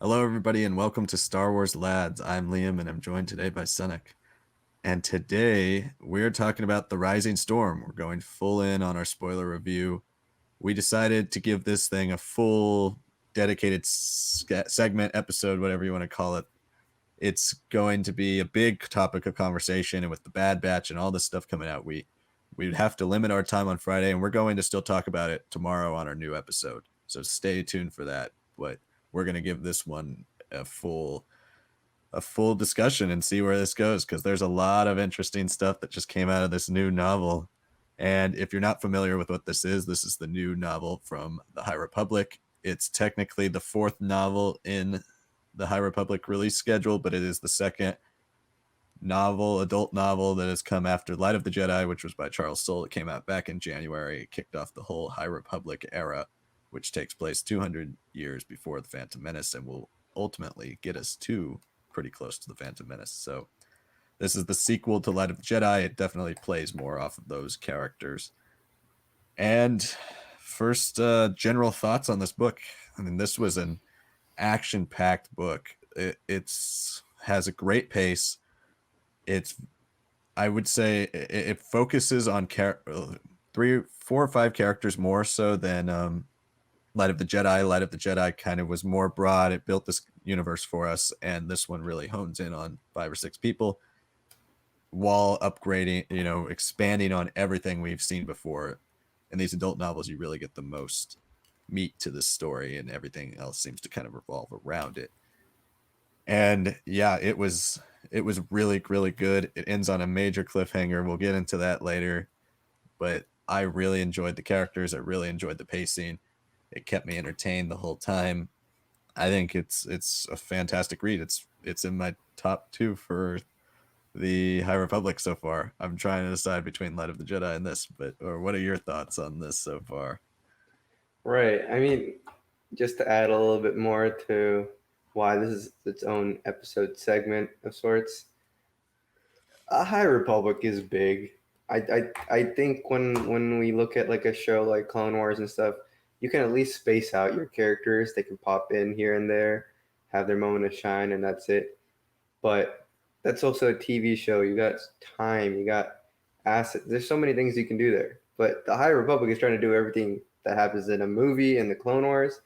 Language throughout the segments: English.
Hello, everybody, and welcome to Star Wars Lads. I'm Liam, and I'm joined today by Sunik. And today we're talking about The Rising Storm. We're going full in on our spoiler review. We decided to give this thing a full dedicated segment, episode, whatever you want to call it. It's going to be a big topic of conversation, and with the Bad Batch and all this stuff coming out, we'd have to limit our time on Friday, and we're going to still talk about it tomorrow on our new episode. So stay tuned for that. But we're going to give this one a full discussion and see where this goes, because there's a lot of interesting stuff that just came out of this new novel. And if you're not familiar with what this is the new novel from the High Republic. It's technically the fourth novel in the High Republic release schedule, but it is the second adult novel that has come after Light of the Jedi, which was by Charles Soule. It came out back in January. It kicked off the whole High Republic era, which takes place 200 years before the Phantom Menace and will ultimately get us to pretty close to the Phantom Menace. So this is the sequel to Light of the Jedi. It definitely plays more off of those characters. And first, general thoughts on this book. I mean, this was an action-packed book. It's has a great pace. I would say it focuses on 3, 4, or 5 characters more so than Light of the Jedi. Light of the Jedi kind of was more broad. It built this universe for us, and this one really hones in on 5 or 6 people while upgrading, expanding on everything we've seen before. In these adult novels, you really get the most meat to this story, and everything else seems to kind of revolve around it. And yeah, it was really, really good. It ends on a major cliffhanger. We'll get into that later, but I really enjoyed the characters. I really enjoyed the pacing. It kept me entertained the whole time. I think it's a fantastic read. It's in my top 2 for the High Republic so far. I'm trying to decide between Light of the Jedi and this, or what are your thoughts on this so far? Right. I mean, just to add a little bit more to why this is its own episode segment of sorts, a High Republic is big. I think when we look at like a show like Clone Wars and stuff, you can at least space out your characters. They can pop in here and there, have their moment of shine, and that's it. But that's also a TV show. You got time, you got assets. There's so many things you can do there. But the High Republic is trying to do everything that happens in a movie in the Clone Wars,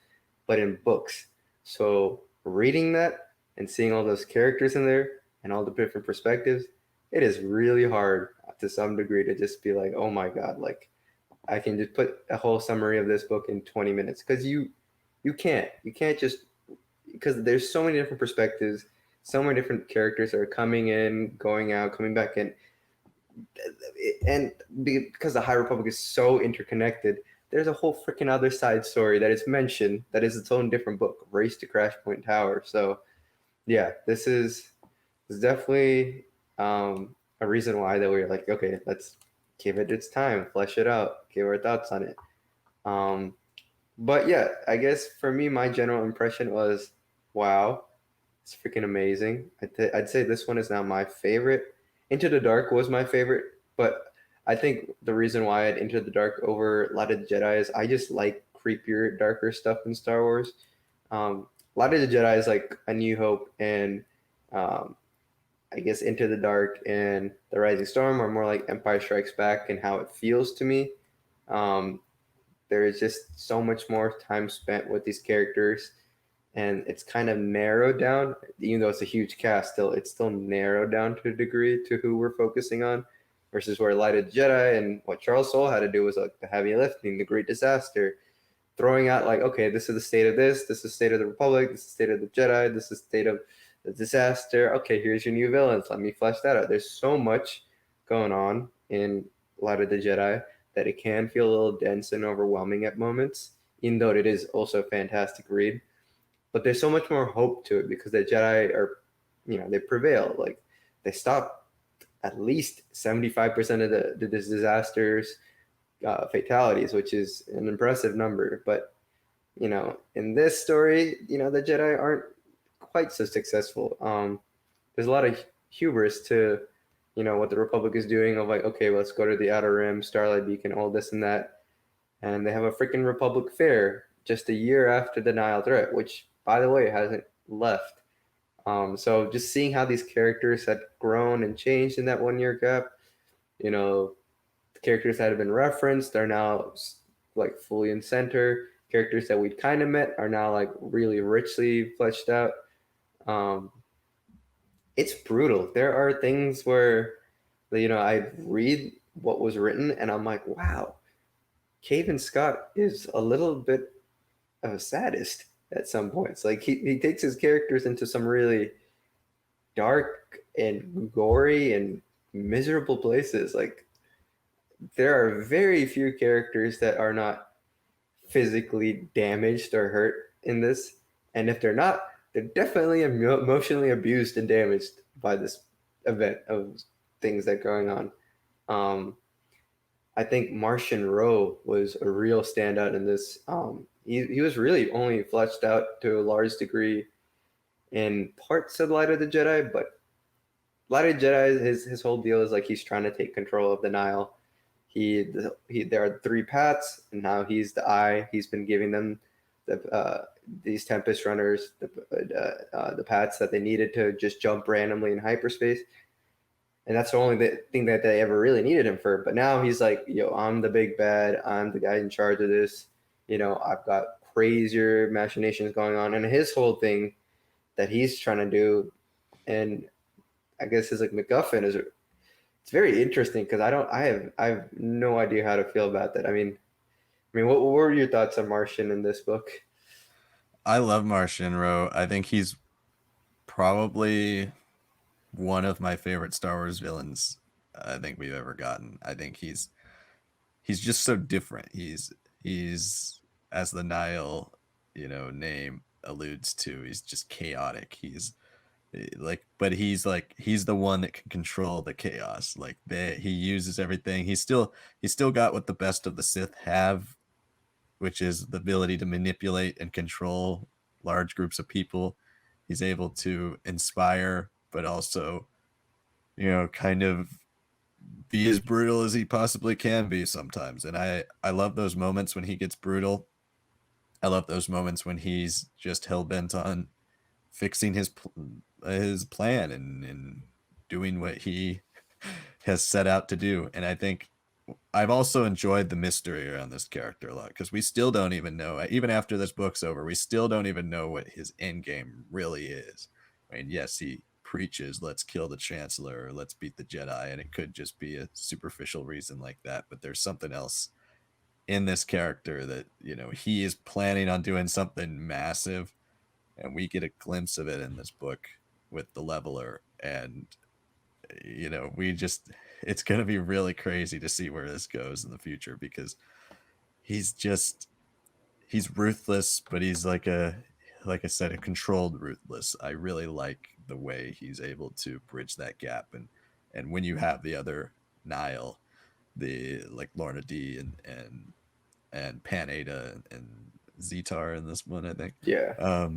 but in books. So reading that and seeing all those characters in there and all the different perspectives, it is really hard to some degree to just be like, oh my god, like I can just put a whole summary of this book in 20 minutes because you can't just because there's so many different perspectives, so many different characters that are coming in, going out, coming back in, and because the High Republic is so interconnected, there's a whole freaking other side story that is mentioned that is its own different book, Race to Crash Point Tower. So yeah, this is definitely a reason why that we're like, okay, let's give it its time, flesh it out, give our thoughts on it. Um, but yeah, I guess for me, my general impression was, wow, it's freaking amazing. I'd say this one is now my favorite. Into the Dark was my favorite, but I think the reason why I'd Into the Dark over Light of the Jedi is I just like creepier, darker stuff in Star Wars. Light of the Jedi is like A New Hope and um, I guess Into the Dark and The Rising Storm are more like Empire Strikes Back and how it feels to me. Um, there is just so much more time spent with these characters, and it's kind of narrowed down. Even though it's a huge cast, it's still narrowed down to a degree to who we're focusing on. Versus where Light of the Jedi and what Charles Soule had to do was like the heavy lifting, the great disaster, throwing out like, okay, this is the state of this is the state of the Republic, this is the state of the Jedi, this is the state of the disaster. Okay, here's your new villains. Let me flesh that out. There's so much going on in Light of the Jedi that it can feel a little dense and overwhelming at moments, even though it is also a fantastic read. But there's so much more hope to it because the Jedi are, they prevail. Like they stop at least 75% of the disasters, fatalities, which is an impressive number. But in this story, the Jedi aren't quite so successful. There's a lot of hubris to, what the Republic is doing of like, okay, let's go to the Outer Rim, Starlight Beacon, all this and that, and they have a freaking Republic fair just a year after the Nihil threat, which, by the way, hasn't left. So just seeing how these characters had grown and changed in that 1 year gap, you know, the characters that have been referenced are now like fully in center. Characters that we'd kind of met are now like really richly fleshed out. Um, it's brutal. There are things where, I read what was written and I'm like, wow, Cavan Scott is a little bit of a sadist at some points. Like he takes his characters into some really dark and gory and miserable places. Like there are very few characters that are not physically damaged or hurt in this, and if they're not, they're definitely emotionally abused and damaged by this event of things that are going on. Um, I think Marchion Ro was a real standout in this. He was really only fleshed out to a large degree in parts of Light of the Jedi, but Light of the Jedi, his whole deal is like he's trying to take control of the Nihil. There are three paths, and now he's the eye. He's been giving them these Tempest runners the paths that they needed to just jump randomly in hyperspace, and that's the only thing that they ever really needed him for. But now he's like, yo, I'm the big bad. I'm the guy in charge of this. I've got crazier machinations going on, and his whole thing that he's trying to do, and I guess his like MacGuffin is it's very interesting because I have no idea how to feel about that. I mean, what were your thoughts on Martian in this book? I love Marchion Ro. I think he's probably one of my favorite Star Wars villains I think we've ever gotten. I think he's just so different. He's as the Nihil, name alludes to, he's just chaotic. He's but he's the one that can control the chaos. Like he uses everything. He's still got what the best of the Sith have, which is the ability to manipulate and control large groups of people. He's able to inspire, but also, kind of be as brutal as he possibly can be sometimes. And I love those moments when he gets brutal. I love those moments when he's just hell bent on fixing his plan and doing what he has set out to do. And I think I've also enjoyed the mystery around this character a lot because we still don't even know, even after this book's over, we still don't even know what his end game really is. I mean, yes, he preaches, let's kill the Chancellor or let's beat the Jedi, and it could just be a superficial reason like that, but there's something else in this character that, he is planning on doing something massive, and we get a glimpse of it in this book with the Leveler. And we just, it's going to be really crazy to see where this goes in the future because he's ruthless, but he's like I said, a controlled ruthless. I really like the way he's able to bridge that gap. And when you have the other Nihil, the like Lourna Dee and Pan Eytta and Zettifar in this one, I think. Yeah,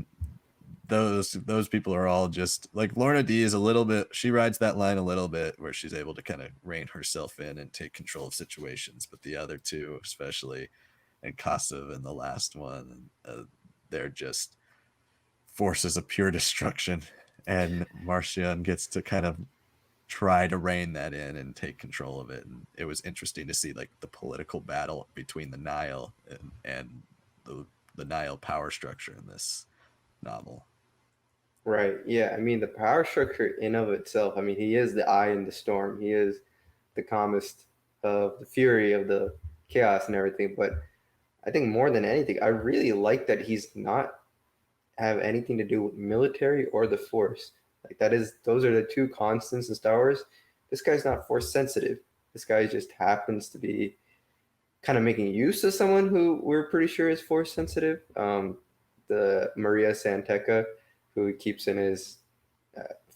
Those people are all just like Lourna Dee is a little bit, she rides that line a little bit where she's able to kind of rein herself in and take control of situations, but the other two, especially, and Kassav in the last one, they're just forces of pure destruction, and Marchion gets to kind of try to rein that in and take control of it. And it was interesting to see like the political battle between the Nihil and the Nihil power structure in this novel. right. Yeah, I mean the power structure in of itself. I mean he is the eye in the storm. He is the calmest of the fury of the chaos and everything. But I think more than anything, I really like that he's not have anything to do with military or the force. Like those are the two constants in Star Wars. This guy's not force sensitive. This guy just happens to be kind of making use of someone who we're pretty sure is force sensitive. The Maria Santeca, who he keeps in his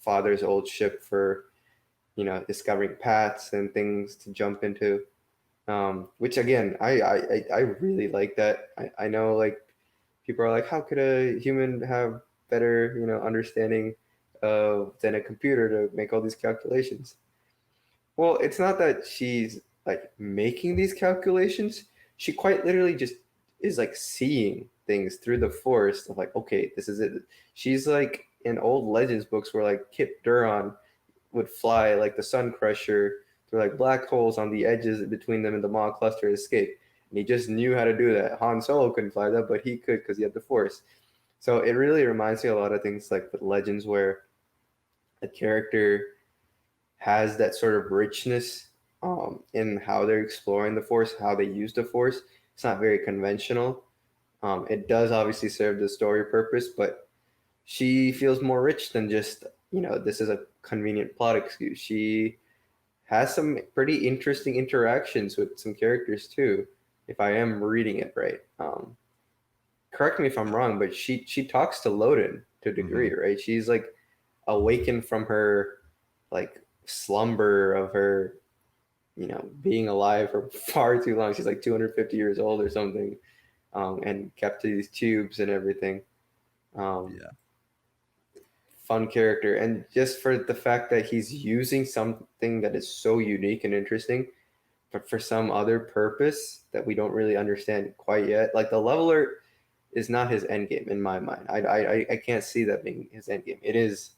father's old ship for, discovering paths and things to jump into. Which again, I really like that. I know like people are like, how could a human have better, understanding than a computer to make all these calculations? Well, it's not that she's like making these calculations. She quite literally just is like seeing things through the force of like, okay, this is it. She's like in old Legends books where like Kip Duron would fly like the Sun Crusher through like black holes on the edges between them and the Maw cluster escape. And he just knew how to do that. Han Solo couldn't fly that, but he could because he had the force. So it really reminds me a lot of things like with Legends where a character has that sort of richness in how they're exploring the force, how they use the force. It's not very conventional. It does obviously serve the story purpose, but she feels more rich than just, this is a convenient plot excuse. She has some pretty interesting interactions with some characters too, if I am reading it right. Correct me if I'm wrong, but she talks to Loden to a degree, right? She's like awakened from her like slumber of her, being alive for far too long. She's like 250 years old or something, and kept to these tubes and everything. Yeah. Fun character, and just for the fact that he's using something that is so unique and interesting, but for some other purpose that we don't really understand quite yet. Like the leveler is not his end game in my mind. I can't see that being his end game. It is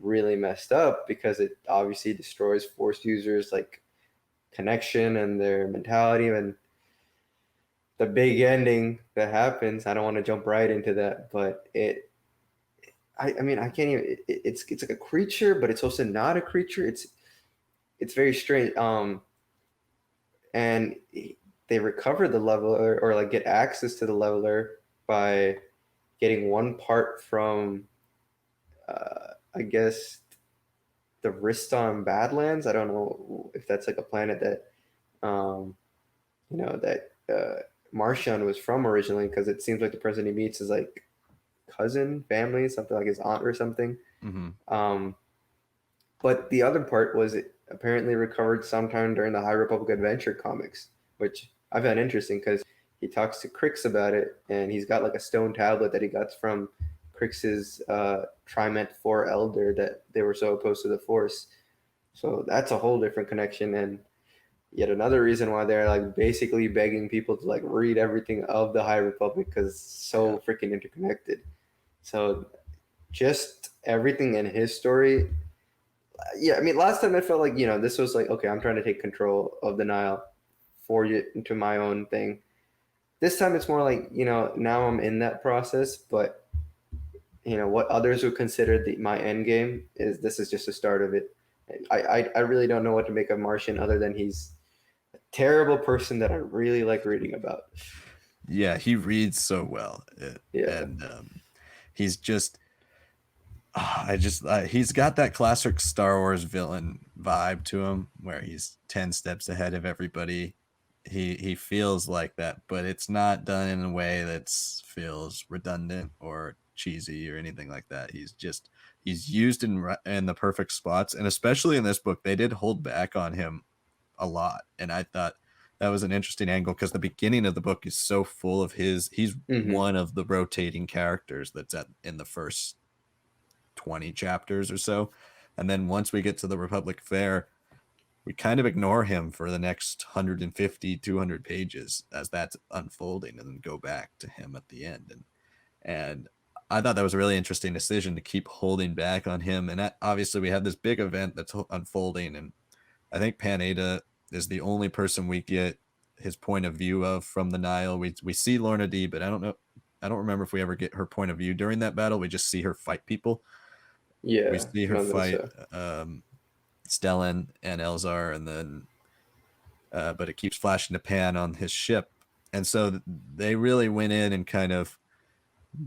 really messed up because it obviously destroys force users like connection and their mentality, and the big ending that happens. I don't want to jump right into that, but I mean, I can't even. It's like a creature, but it's also not a creature. It's very strange. And they recover the leveler or like get access to the leveler by getting one part from, I guess, the Riston Badlands. I don't know if that's like a planet that, that Marchion was from originally, because it seems like the person he meets is like cousin, family, something like his aunt or something. Um, but the other part was it apparently recovered sometime during the High Republic Adventure comics, which I found interesting because he talks to Crix about it, and he's got like a stone tablet that he got from Crix's Triment 4 Elder that they were so opposed to the Force. So that's a whole different connection, and yet another reason why they're like basically begging people to like read everything of the High Republic because it's so freaking interconnected. So just everything in his story. Yeah, I mean, last time I felt like, this was like, okay, I'm trying to take control of the Nile for you into my own thing. This time it's more like, now I'm in that process, but what others would consider my end game this is just the start of it. I really don't know what to make of Martian other than he's a terrible person that I really like reading about. Yeah, he reads so well. Yeah. And he's just he's got that classic Star Wars villain vibe to him where he's 10 steps ahead of everybody. He feels like that, but it's not done in a way that feels redundant or cheesy or anything like that. He's used in the perfect spots, and especially in this book they did hold back on him a lot, and I thought that was an interesting angle because the beginning of the book is so full of he's one of the rotating characters that's in the first 20 chapters or so. And then once we get to the Republic Fair, we kind of ignore him for the next 150, 200 pages as that's unfolding, and then go back to him at the end. And I thought that was a really interesting decision to keep holding back on him. And obviously we have this big event that's unfolding, and I think Eytta is the only person we get his point of view of from the Nile. We see Lourna Dee, but I don't remember if we ever get her point of view during that battle. We just see her fight people. Yeah. We see her fight Stellan and Elzar, and then but it keeps flashing to Pan on his ship. And so they really went in and kind of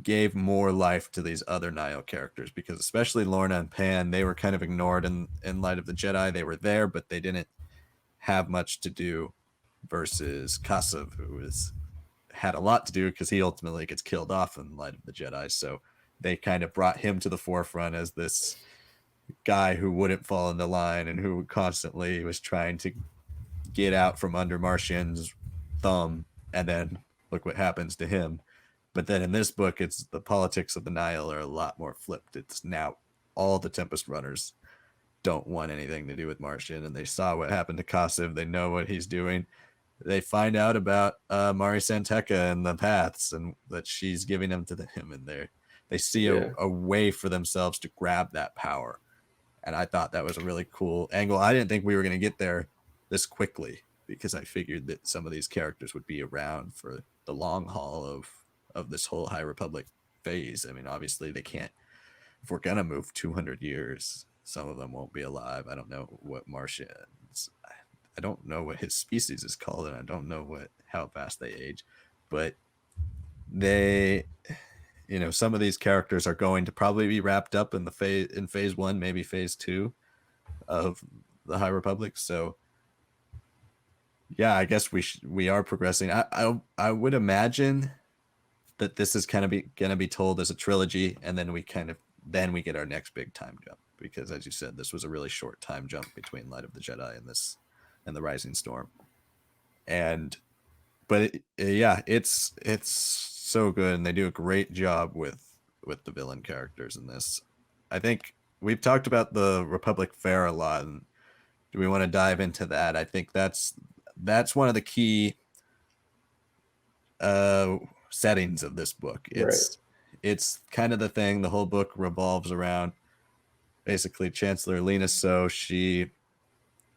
gave more life to these other Nihil characters, because especially Lourna and Pan, they were kind of ignored in Light of the Jedi. They were there, but they didn't have much to do, versus Kassav, who had a lot to do because he ultimately gets killed off in Light of the Jedi. So they kind of brought him to the forefront as this guy who wouldn't fall into line and who constantly was trying to get out from under Marchion's thumb, and then look what happens to him. But then in this book, it's the politics of the Nile are a lot more flipped. It's now all the Tempest runners don't want anything to do with Marchion, and they saw what happened to Kassav. They know what he's doing, they find out about Mari Santeca and the paths, and that she's giving them to him, and they see Yeah. a way for themselves to grab that power. And I thought that was a really cool angle. I didn't think we were going to get there this quickly, because I figured that some of these characters would be around for the long haul of this whole High Republic phase. I mean, obviously they can't, if we're going to move 200 years, some of them won't be alive. I don't know what Martians, I don't know what his species is called, and I don't know how fast they age, but they, some of these characters are going to probably be wrapped up in phase 1, maybe phase 2 of the High Republic. So yeah, I guess we are progressing. I would imagine that this is kind of gonna be told as a trilogy, and then we get our next big time jump, because as you said, this was a really short time jump between Light of the Jedi and the Rising Storm. But yeah, it's so good, and they do a great job with the villain characters in this. I think we've talked about the Republic Fair a lot, and do we want to dive into that? I think that's one of the key settings of this book. It's kind of the thing. The whole book revolves around basically Chancellor Lina Soh. She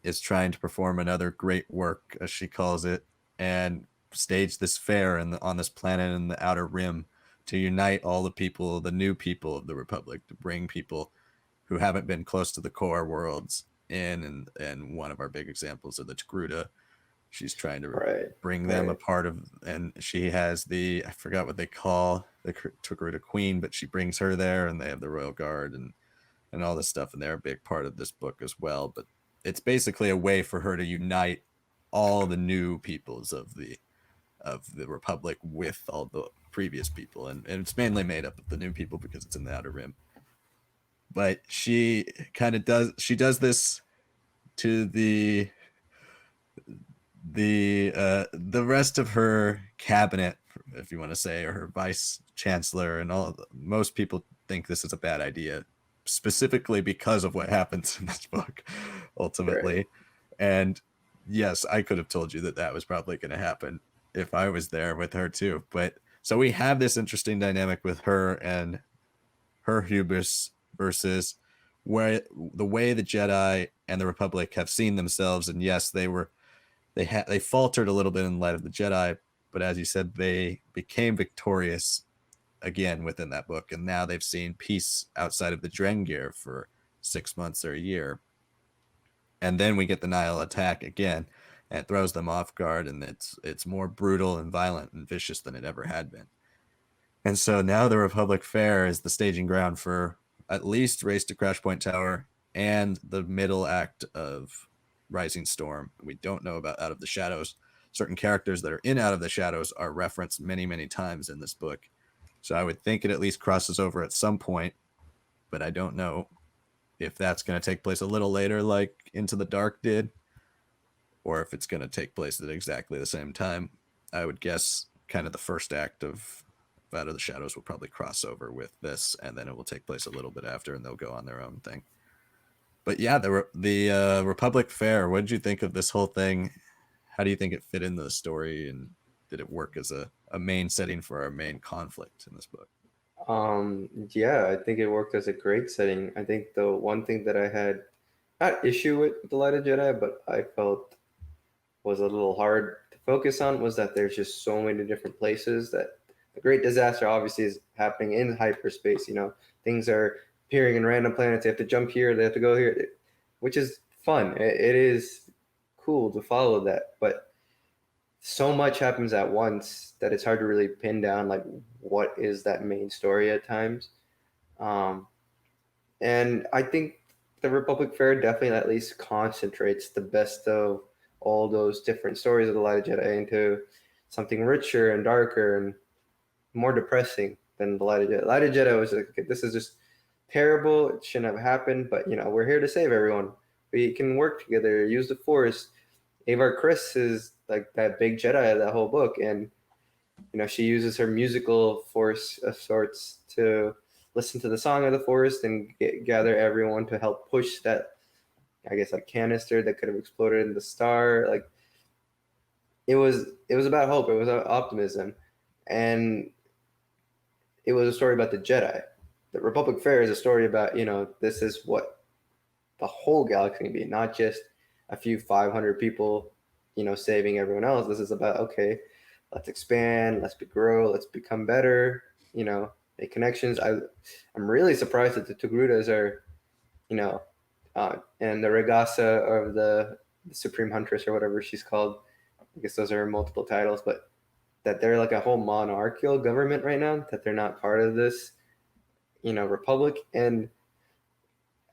is trying to perform another great work, as she calls it, and stage this fair on this planet in the Outer Rim, to unite all the people, the new people of the Republic, to bring people who haven't been close to the core worlds in. And one of our big examples of the Togruta. She's trying to bring them a part of, and she has I forgot what they call the Togruta Queen, but she brings her there, and they have the Royal Guard and all this stuff, and they're a big part of this book as well. But it's basically a way for her to unite all the new peoples of the Republic with all the previous people, and it's mainly made up of the new people because it's in the Outer Rim. But she does this to the rest of her cabinet, if you want to say, or her vice chancellor, and most people think this is a bad idea, specifically because of what happens in this book ultimately. Right. And yes, I could have told you that was probably going to happen if I was there with her too. But so we have this interesting dynamic with her and her hubris versus the way the Jedi and the Republic have seen themselves. And yes, they faltered a little bit in Light of the Jedi, but as you said, they became victorious again within that book, and now they've seen peace outside of the Drengir for 6 months or a year. And then we get the Nihil attack again, and it throws them off guard, and it's more brutal and violent and vicious than it ever had been. And so now the Republic Fair is the staging ground for at least Race to Crash Point Tower and the middle act of Rising Storm. We don't know about Out of the Shadows. Certain characters that are in Out of the Shadows are referenced many, many times in this book. So I would think it at least crosses over at some point, but I don't know if that's going to take place a little later, like Into the Dark did, or if it's going to take place at exactly the same time. I would guess kind of the first act of Out of the Shadows will probably cross over with this, and then it will take place a little bit after, and they'll go on their own thing. But yeah, the Republic Fair, what did you think of this whole thing? How do you think it fit into the story, and did it work as a main setting for our main conflict in this book? Yeah, I think it worked as a great setting. I think the one thing that I had not issue with The Light of Jedi, but I felt was a little hard to focus on was that there's just so many different places that the great disaster obviously is happening in hyperspace. Things are appearing in random planets. They have to jump here, they have to go here, which is fun. It is cool to follow that, but so much happens at once that it's hard to really pin down like what is that main story at times. And I think the Republic Fair definitely at least concentrates the best of all those different stories of the Light of Jedi into something richer and darker and more depressing than the Light of Jedi. Light of Jedi was like, this is just terrible. It shouldn't have happened, but we're here to save everyone. We can work together, use the Force. Avar Kriss is like that big Jedi of that whole book, and she uses her musical force of sorts to listen to the song of the Forest and gather everyone to help push that, I guess, like canister that could have exploded in the star. Like it was about hope. It was about optimism, and it was a story about the Jedi. The Republic Fair is a story about, this is what the whole galaxy can be, not just a few 500 people, saving everyone else. This is about, okay, let's expand, let's grow, let's become better, make connections. I'm really surprised that the Togrutas are, you know, and the Regasa of the Supreme Huntress or whatever she's called. I guess those are multiple titles, but that they're like a whole monarchical government right now, that they're not part of this, republic. And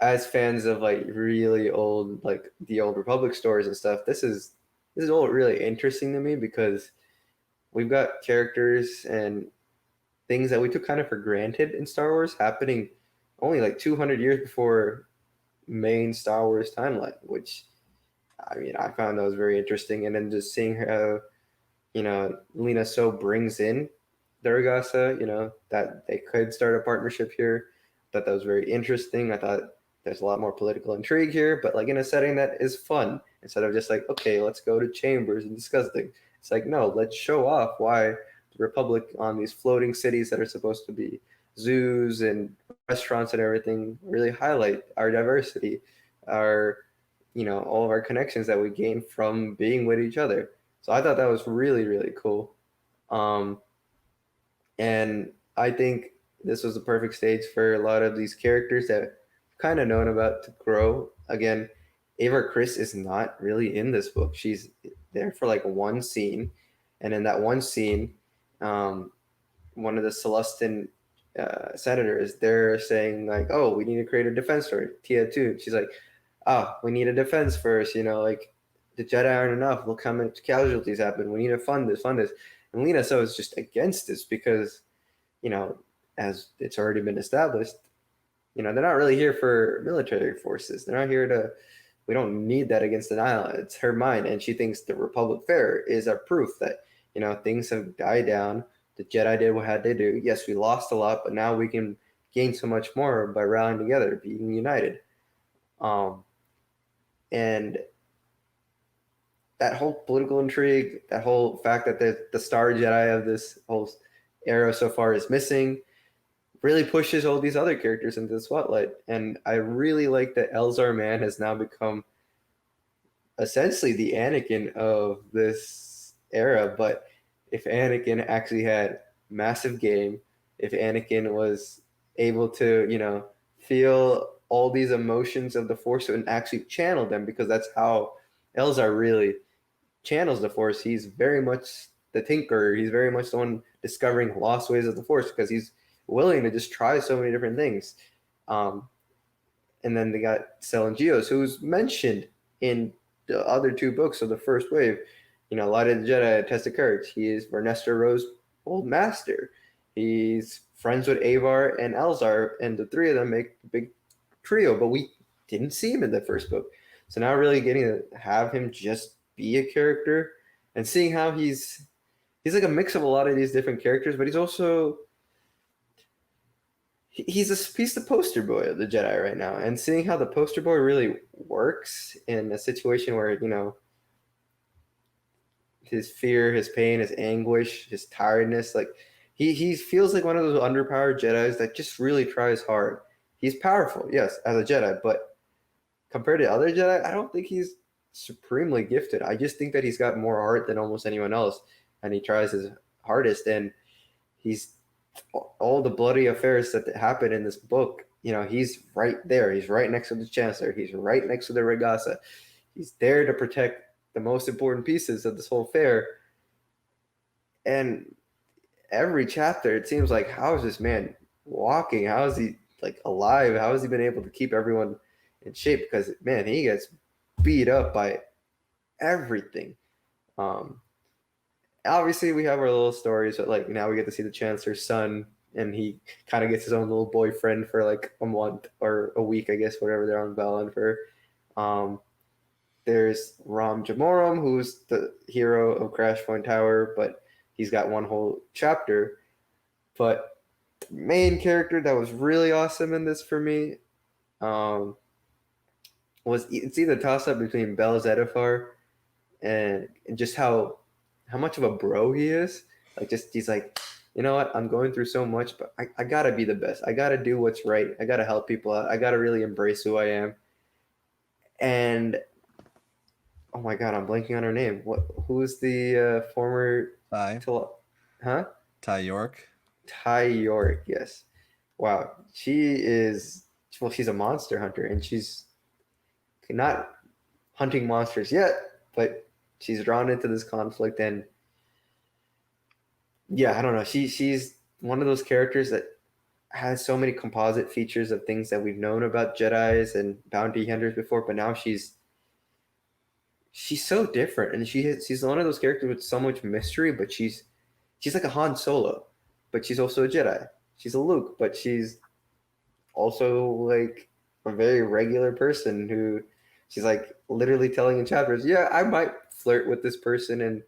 as fans of like really old, like the old Republic stories and stuff, this is all really interesting to me because we've got characters and things that we took kind of for granted in Star Wars happening only like 200 years before main Star Wars timeline, which I mean I found that was very interesting. And then just seeing how Lina Soh brings in Darugasa, that they could start a partnership here. Thought that was very interesting. I thought there's a lot more political intrigue here, but like in a setting that is fun instead of just like, okay, let's go to chambers and discuss things. It's like, no, let's show off why the Republic on these floating cities that are supposed to be zoos and restaurants and everything really highlight our diversity, our, all of our connections that we gain from being with each other. So I thought that was really, really cool. Um, and I think this was the perfect stage for a lot of these characters that I've kind of known about to grow. Again, Ava Chris is not really in this book. She's there for like one scene. And in that one scene, um, one of the Celestin senators, they're saying like, oh, we need to create a defense for Tia too. She's like, oh, we need a defense first, like the Jedi aren't enough. Look how much casualties happen. We need to fund this, fund this. And Lina Soh is just against this because, as it's already been established, they're not really here for military forces. They're not here to, we don't need that against the Nihil. It's her mind. And she thinks the Republic Fair is a proof that, things have died down. The Jedi did what had they do. Yes, we lost a lot, but now we can gain so much more by rallying together, being united. Um, and that whole political intrigue, that whole fact that the Star Jedi of this whole era so far is missing, really pushes all these other characters into the spotlight. And I really like that Elzar Mann has now become essentially the Anakin of this era. But if Anakin actually had massive game, if Anakin was able to, feel all these emotions of the Force and actually channel them, because that's how Elzar really channels the Force. He's very much the tinkerer. He's very much the one discovering lost ways of the Force because he's willing to just try so many different things. And then they got Stellan Gios, who's mentioned in the other two books of the first wave. Light of the Jedi, Test of Courage. He is Vernestra Rowe's old master. He's friends with Avar and Elzar, and the three of them make a big trio, but we didn't see him in the first book. So now really getting to have him just be a character and seeing how he's like a mix of a lot of these different characters, but he's also he's the poster boy of the Jedi right now, and seeing how the poster boy really works in a situation where his fear, his pain, his anguish, his tiredness, like he feels like one of those underpowered Jedis that just really tries hard. He's powerful, yes, as a Jedi, but compared to other Jedi, I don't think he's supremely gifted. I just think that he's got more heart than almost anyone else, and he tries his hardest. And he's all the bloody affairs that happen in this book. He's right there. He's right next to the Chancellor. He's right next to the Regasa. He's there to protect the most important pieces of this whole fair. And every chapter, it seems like, how is this man walking? How is he like alive? How has he been able to keep everyone in shape? Because man, he gets beat up by everything. Obviously we have our little stories, but like now we get to see the Chancellor's son, and he kind of gets his own little boyfriend for like a month or a week, I guess, whatever they're on Valen for. There's Rom Jamorum, who's the hero of Crash Point Tower, but he's got one whole chapter. But main character that was really awesome in this for me was, it's either toss up between Bell Zettifar and just how how much of a bro he is. Like, just he's like, you know what? I'm going through so much, but I gotta be the best. I gotta do what's right. I gotta help people out. I gotta really embrace who I am. And oh my god, I'm blanking on her name. Who's the former Ty, huh? York. Ty Yorrick, yes. Wow. She is, well, she's a monster hunter, and she's not hunting monsters yet, but she's drawn into this conflict. And yeah, I don't know. She's one of those characters that has so many composite features of things that we've known about Jedis and bounty hunters before, but now she's so different, and she's one of those characters with so much mystery, but she's like a Han Solo, but she's also a Jedi. She's a Luke, but she's also like a very regular person who she's like literally telling in chapters, yeah, I might flirt with this person and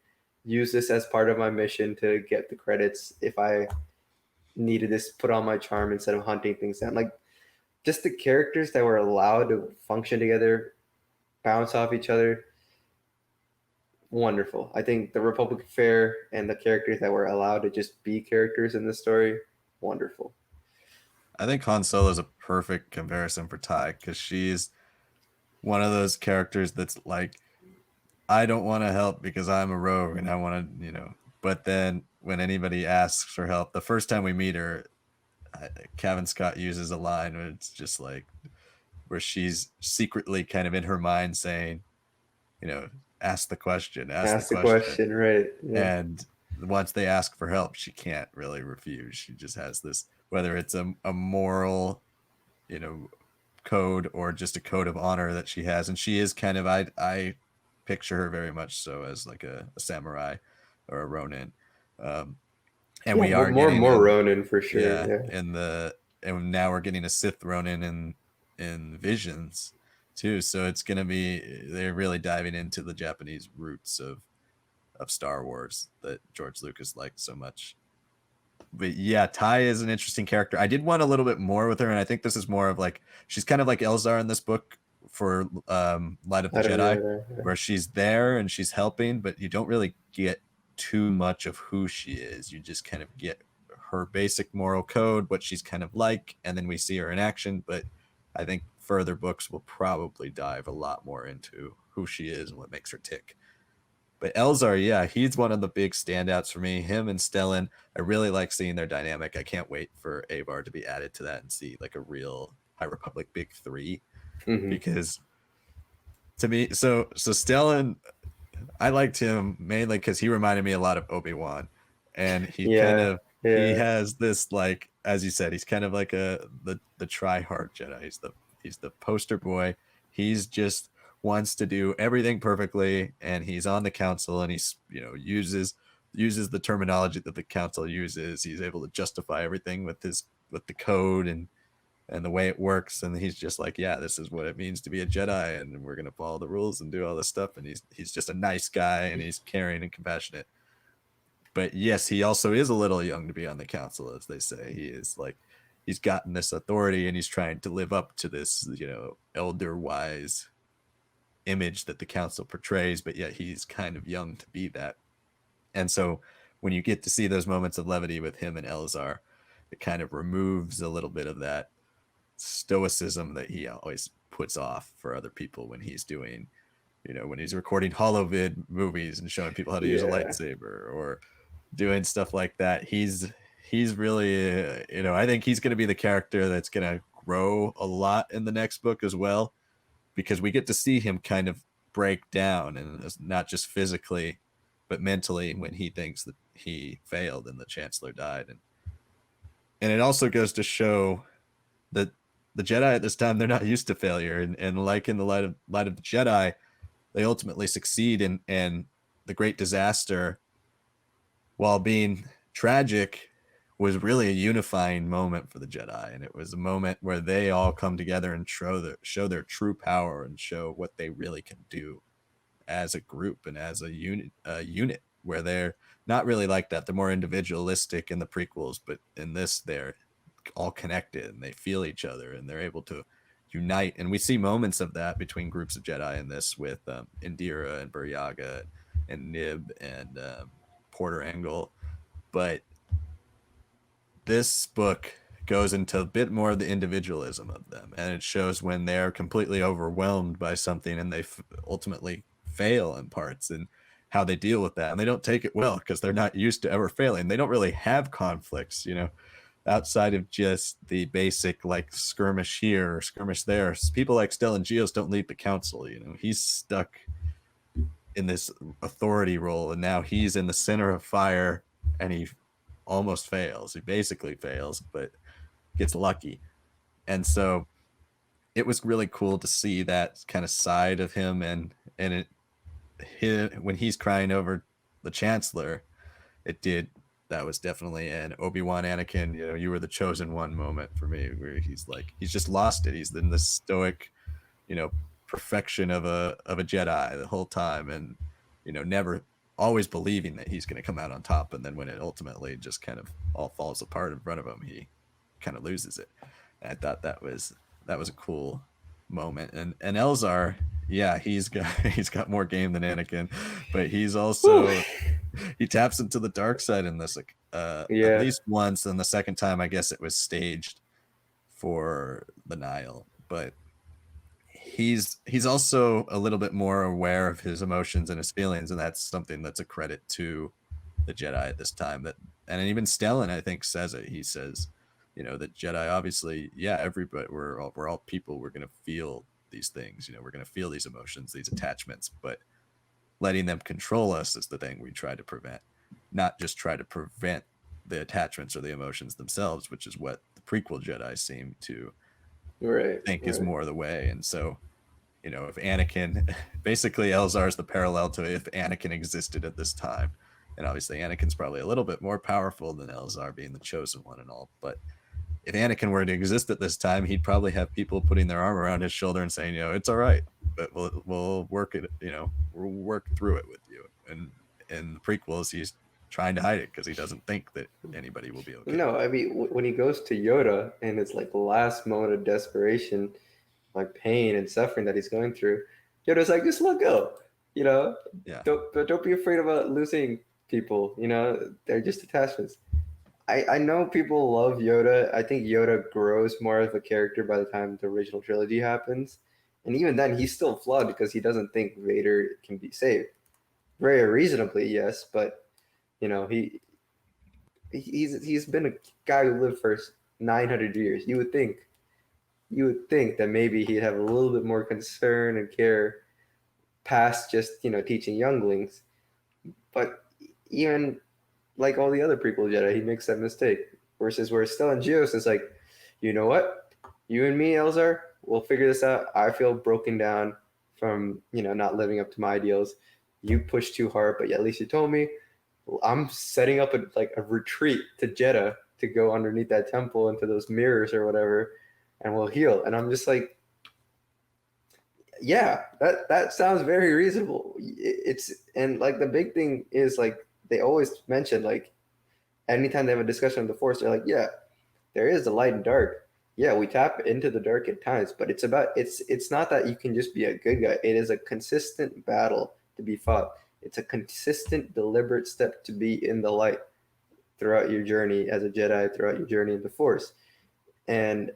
use this as part of my mission to get the credits if I needed this put on my charm instead of hunting things down. Like, just the characters that were allowed to function together, bounce off each other, wonderful. I think the Republic Fair and the characters that were allowed to just be characters in the story, wonderful. I think Han Solo is a perfect comparison for Ty because she's one of those characters that's like, I don't want to help because I'm a rogue and I want to, but then when anybody asks for help, the first time we meet her, Cavan Scott uses a line where it's just like, where she's secretly kind of in her mind saying, ask the question, ask the Ask the question. question, right? Yeah. And once they ask for help, she can't really refuse. She just has this, whether it's a moral, code or just a code of honor that she has. And she is kind of, I picture her very much so as like a samurai or a ronin. And Yeah, we are more getting more Ronin for sure. yeah, Yeah. and now we're getting a Sith Ronin in Visions too. So it's gonna be, they're really diving into the Japanese roots of Star Wars that George Lucas liked so much. But yeah, Ty is an interesting character. I did want a little bit more with her, and I think this is more of like, she's kind of like Elzar in this book for Light of the I don't Jedi, know. Yeah. where she's there and she's helping, but you don't really get too much of who she is. You just kind of get her basic moral code, what she's kind of like, and then we see her in action. But I think further books will probably dive a lot more into who she is and what makes her tick. But Elzar, yeah, he's one of the big standouts for me. Him and Stellan, I really like seeing their dynamic. I can't wait for Avar to be added to that and see like a real High Republic big three. Mm-hmm. Because to me, so Stellan, I liked him mainly because he reminded me a lot of Obi-Wan, and he kind Yeah. of, he Yeah. has this, like, as you said, he's kind of like the try-hard Jedi. He's the poster boy. He's just wants to do everything perfectly, and he's on the council, and he's, uses the terminology that the council uses. He's able to justify everything with the code and the way it works, and he's just like, yeah, this is what it means to be a Jedi, and we're gonna follow the rules and do all this stuff. And he's just a nice guy, and he's caring and compassionate. But yes, he also is a little young to be on the council, as they say. He is like, he's gotten this authority, and he's trying to live up to this, elder wise image that the council portrays, but yet he's kind of young to be that. And so when you get to see those moments of levity with him and Elzar, it kind of removes a little bit of that stoicism that he always puts off for other people when he's doing, when he's recording holovid movies and showing people how to use a Yeah. lightsaber or doing stuff like that. He's really, I think he's going to be the character that's going to grow a lot in the next book as well, because we get to see him kind of break down, and it's not just physically but mentally, when he thinks that he failed and the Chancellor died. And it also goes to show that the Jedi at this time, they're not used to failure, and like in the light of the Jedi, they ultimately succeed, and the great disaster, while being tragic, was really a unifying moment for the Jedi. And it was a moment where they all come together and show their true power and show what they really can do as a group and as a unit, where they're not really like that. They're more individualistic in the prequels, but in this, they're all connected and they feel each other and they're able to unite. And we see moments of that between groups of Jedi in this with Indeera and Buryaga and Nib and Porter Engle. But this book goes into a bit more of the individualism of them, and it shows when they're completely overwhelmed by something and they ultimately fail in parts, and how they deal with that. And they don't take it well because they're not used to ever failing. They don't really have conflicts, outside of just the basic like skirmish here or skirmish there. People like Stellan Gios don't lead the council. He's stuck in this authority role, and now he's in the center of fire, and he almost fails. He basically fails, but gets lucky. And so it was really cool to see that kind of side of him, and when he's crying over the Chancellor, that was definitely an Obi-Wan Anakin, you were the chosen one moment for me, where he's just lost it. He's in this stoic, perfection of a Jedi the whole time, and never always believing that he's going to come out on top, and then when it ultimately just kind of all falls apart in front of him, he kind of loses it. And I thought that was a cool moment. And Elzar, yeah, he's got more game than Anakin, but he's also he taps into the dark side in this at least once, and the second time I guess it was staged for the Nihil. But he's also a little bit more aware of his emotions and his feelings, and that's something that's a credit to the Jedi at this time. And even Stellan, I think, says it. He says, that Jedi, obviously, yeah, everybody, we're all people. We're gonna feel these things. We're gonna feel these emotions, these attachments, but letting them control us is the thing we try to prevent, not just try to prevent the attachments or the emotions themselves, which is what the prequel Jedi seem to think is more the way. And so, if Anakin, basically Elzar is the parallel to if Anakin existed at this time. And obviously Anakin's probably a little bit more powerful than Elzar, being the chosen one and all. But if Anakin were to exist at this time, he'd probably have people putting their arm around his shoulder and saying, it's all right, but we'll work it, we'll work through it with you. And in the prequels, he's trying to hide it because he doesn't think that anybody will be okay. No, I mean, when he goes to Yoda and it's like the last moment of desperation, like pain and suffering that he's going through, Yoda's like, just let go, Yeah. Don't be afraid about losing people, they're just attachments. I know people love Yoda. I think Yoda grows more of a character by the time the original trilogy happens. And even then, he's still flawed because he doesn't think Vader can be saved. Very reasonably, yes, but he's been a guy who lived for 900 years. You would think that maybe he'd have a little bit more concern and care past just teaching younglings. But even like all the other prequel Jedi, he makes that mistake. Versus where Stellan Gios is like, you know what? You and me, Elzar, we'll figure this out. I feel broken down from, not living up to my ideals. You pushed too hard, but at least you told me. I'm setting up a retreat to Jeddah to go underneath that temple into those mirrors or whatever, and we'll heal. And I'm just like, yeah, that sounds very reasonable. And like the big thing is like they always mention, like anytime they have a discussion of the Force, they're like, yeah, there is the light and dark. Yeah, we tap into the dark at times, but it's not that you can just be a good guy. It is a consistent battle to be fought. It's a consistent, deliberate step to be in the light throughout your journey as a Jedi, throughout your journey in the Force. And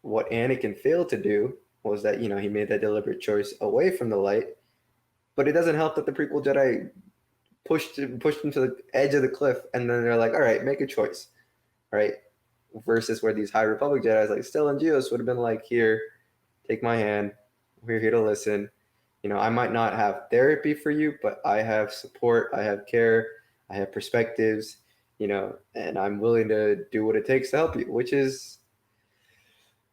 what Anakin failed to do was that he made that deliberate choice away from the light. But it doesn't help that the prequel Jedi pushed him to the edge of the cliff, and then they're like, all right, make a choice, right? Versus where these High Republic Jedi like Stellan Gios would have been like, here, take my hand, we're here to listen. I might not have therapy for you, but I have support, I have care, I have perspectives, and I'm willing to do what it takes to help you, which is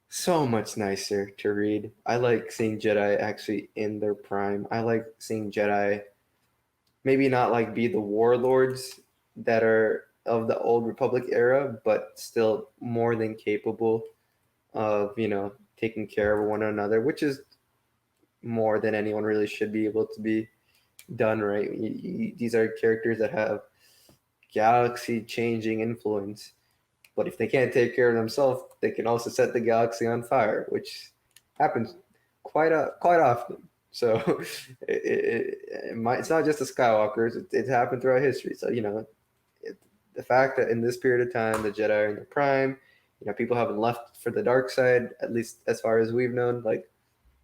so much nicer to read. I like seeing Jedi actually in their prime. I like seeing Jedi maybe not like be the warlords that are of the old Republic era, but still more than capable of, taking care of one another, which is more than anyone really should be able to be done, right? These are characters that have galaxy changing influence, but if they can't take care of themselves, they can also set the galaxy on fire, which happens quite often. So it's not just the Skywalkers. It's happened throughout history. So the fact that in this period of time the Jedi are in their prime, people haven't left for the dark side, at least as far as we've known. Like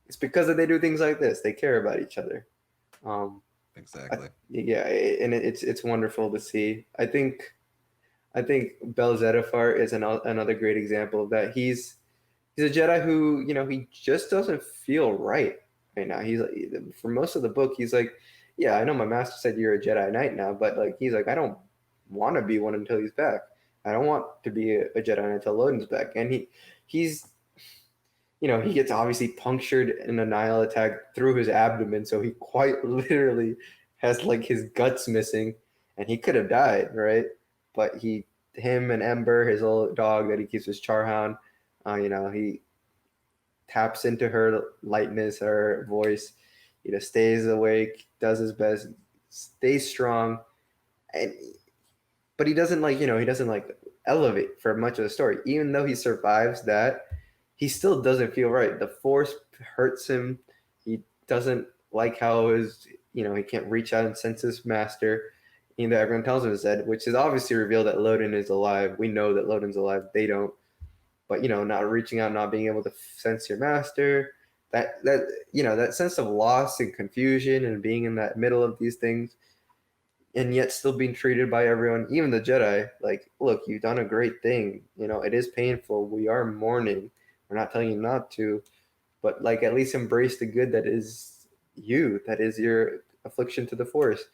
it's because they do things like this. They care about each other. Um, Exactly. yeah, and it's wonderful to see. I think Bel Zettifar is another great example of that. He's a Jedi who he just doesn't feel right now. He's like, for most of the book, he's like, yeah, I know my master said you're a Jedi Knight now, but like he's like, I don't want to be one until he's back. I don't want to be a Jedi Knight until Loden's back. And he's he gets obviously punctured in a Nihil attack through his abdomen, so he quite literally has like his guts missing, and he could have died, right? But him and Ember, his little dog that he keeps his Charhound, he taps into her lightness, her voice, stays awake, does his best, stays strong, and but he doesn't he doesn't like elevate for much of the story. Even though he survives that, he still doesn't feel right. The Force hurts him. He doesn't like how he can't reach out and sense his master. Everyone tells him is dead, which is obviously revealed that Loden is alive. We know that Loden's alive. They don't. But not reaching out, not being able to sense your master, that sense of loss and confusion and being in that middle of these things, and yet still being treated by everyone, even the Jedi, like, look, you've done a great thing. It is painful. We are mourning. We're not telling you not to, but like at least embrace the good that is you, that is your affliction to the Force.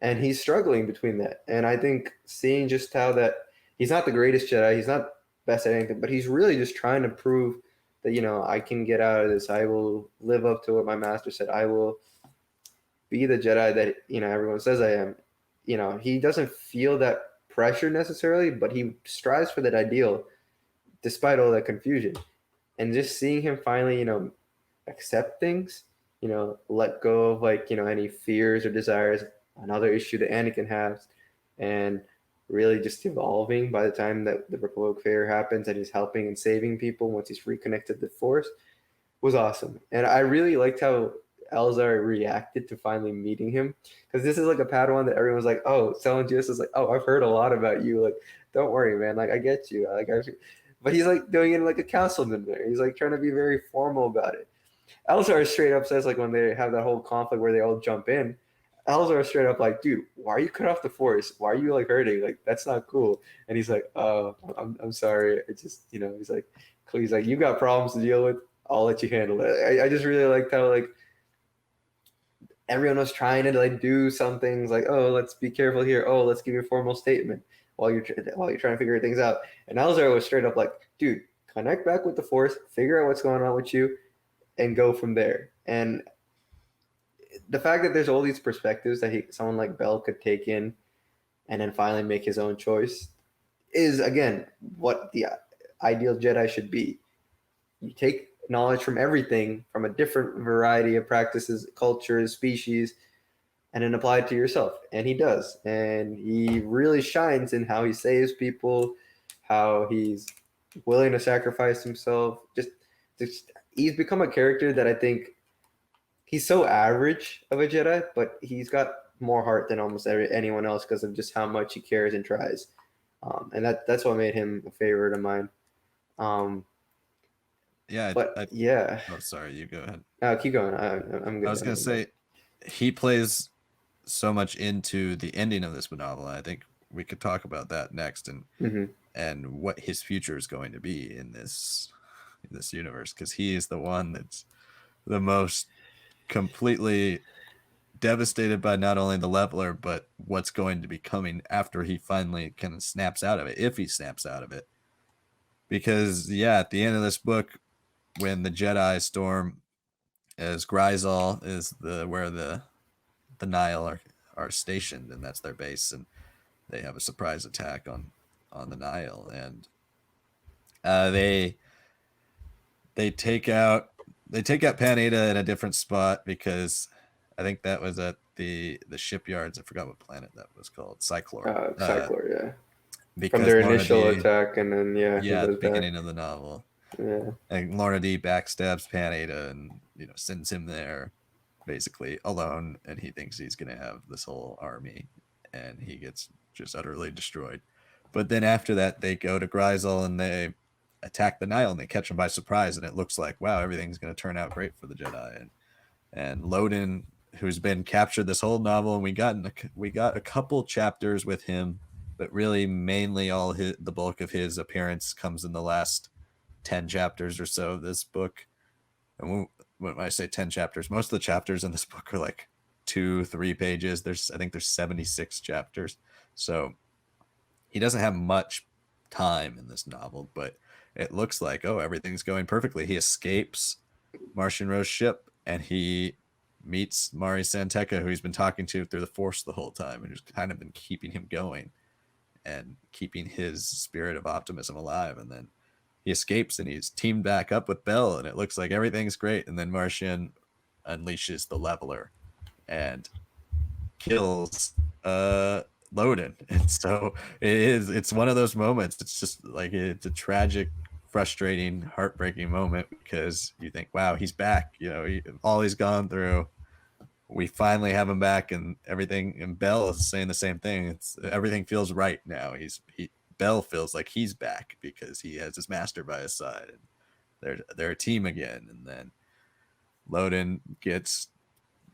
And he's struggling between that. And I think seeing just how that he's not the greatest Jedi, he's not best at anything, but he's really just trying to prove that I can get out of this. I will live up to what my master said. I will be the Jedi that everyone says I am. He doesn't feel that pressure necessarily, but he strives for that ideal despite all that confusion. And just seeing him finally accept things, let go of any fears or desires, another issue that Anakin has, and really just evolving by the time that the Republic Fair happens and he's helping and saving people once he's reconnected the Force was awesome. And I really liked how Elzar reacted to finally meeting him, because this is like a Padawan that everyone's like, oh, Celangios is like, oh, I've heard a lot about you. Like, don't worry, man. Like, I get you. But he's like doing it like a councilman there. He's like trying to be very formal about it. Elzar straight up says, like, when they have that whole conflict where they all jump in, Elzar straight up like, dude, why are you cut off the Force? Why are you like hurting? Like, that's not cool. And he's like, oh, I'm sorry. It just he's like, you got problems to deal with. I'll let you handle it. I just really liked how like everyone was trying to like do some things like, oh, let's be careful here. Oh, let's give you a formal statement while you're trying to figure things out. And Elzar was straight up like, dude, connect back with the Force, figure out what's going on with you, and go from there. And the fact that there's all these perspectives that someone like Bell could take in and then finally make his own choice is, again, what the ideal Jedi should be. You take knowledge from everything, from a different variety of practices, cultures, species, and then apply it to yourself. And he does. And he really shines in how he saves people, how he's willing to sacrifice himself. Just he's become a character that I think he's so average of a Jedi, but he's got more heart than almost anyone else because of just how much he cares and tries. And that's what made him a favorite of mine. Yeah. But yeah. Oh, sorry. You go ahead. Keep going. I'm good. I was going to say, he plays so much into the ending of this novel. I think we could talk about that next, and what his future is going to be in this universe, because he is the one that's the most completely devastated by not only the leveler, but what's going to be coming after he finally kind of snaps out of it, if he snaps out of it. Because at the end of this book, when the Jedi storm, as Gryzal is where the Nihil are stationed, and that's their base, and they have a surprise attack on the Nihil, and they take out Pan Eytta in a different spot, because I think that was at the shipyards. I forgot what planet that was called. Cyclor. Cyclor, yeah. Because from their Lourna initial Dee, attack, and then at the beginning of the novel, yeah, and Lourna Dee backstabs Pan Eytta and sends him there. basically alone, and he thinks he's going to have this whole army, and he gets just utterly destroyed. But then after that, they go to Gryzel and they attack the Nihil, and they catch him by surprise, and it looks like, wow, everything's going to turn out great for the Jedi. And Loden, who's been captured this whole novel, and we got a couple chapters with him, but really mainly the bulk of his appearance comes in the last 10 chapters or so of this book. And when I say 10 chapters, most of the chapters in this book are like 2-3 pages. I think there's 76 chapters, so he doesn't have much time in this novel, but it looks like, oh, everything's going perfectly. He escapes Marchion Ro's ship, and he meets Mari Santeca, who he's been talking to through the Force the whole time, and who's kind of been keeping him going and keeping his spirit of optimism alive. And then he escapes, and he's teamed back up with Bell, and it looks like everything's great. And then Marchion unleashes the Leveler and kills Loden. And so it's one of those moments. It's just like, it's a tragic, frustrating, heartbreaking moment, because you think, wow, he's back. All he's gone through, we finally have him back, and everything. And Bell is saying the same thing. Everything feels right now. Bell feels like he's back because he has his master by his side, and they're a team again. And then Loden gets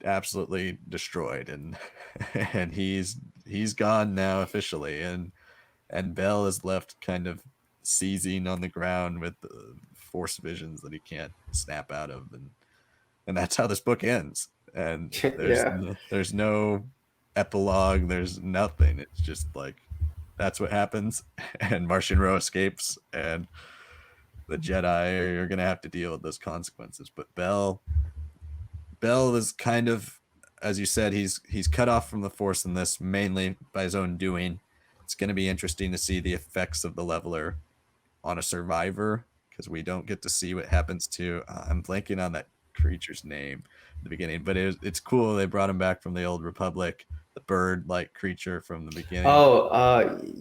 absolutely destroyed, and and he's gone now officially, and Bell is left kind of seizing on the ground with the Force visions that he can't snap out of, and that's how this book ends. And there's no epilogue, there's nothing. It's just like, that's what happens, and Marchion Ro escapes, and the Jedi are going to have to deal with those consequences. But Bell is kind of, as you said, he's cut off from the Force in this, mainly by his own doing. It's going to be interesting to see the effects of the Leveler on a survivor, because we don't get to see what happens to, I'm blanking on that creature's name at the beginning, but it's cool. They brought him back from the Old Republic, the bird-like creature from the beginning.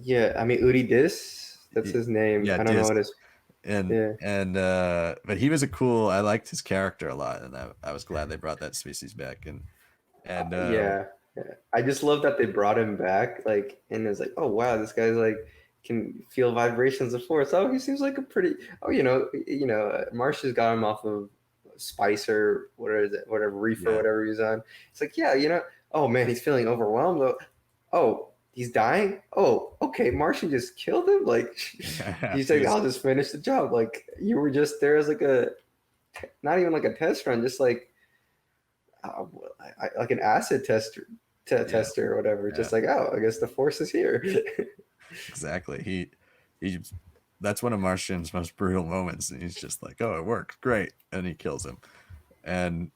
Yeah. I mean, Uri Dis, that's his name. Yeah, I don't know what his. But he was I liked his character a lot, and I was glad they brought that species back. And Yeah. I just love that they brought him back, like, and it's like, oh wow, this guy's like can feel vibrations of Force. Oh, he seems like a pretty. Oh, Marsh has got him off of Spicer, whatever reefer, whatever he's on. It's like, yeah. Oh man, he's feeling overwhelmed. Oh, he's dying. Oh, okay, Martian just killed him. Like, he's like, I'll just finish the job. Like, you were just there as like not even like a test run, just like like an acid tester or whatever. Just like, oh, I guess the Force is here. Exactly. He that's one of Martian's most brutal moments, and he's just like, oh, it worked, great, and he kills him. And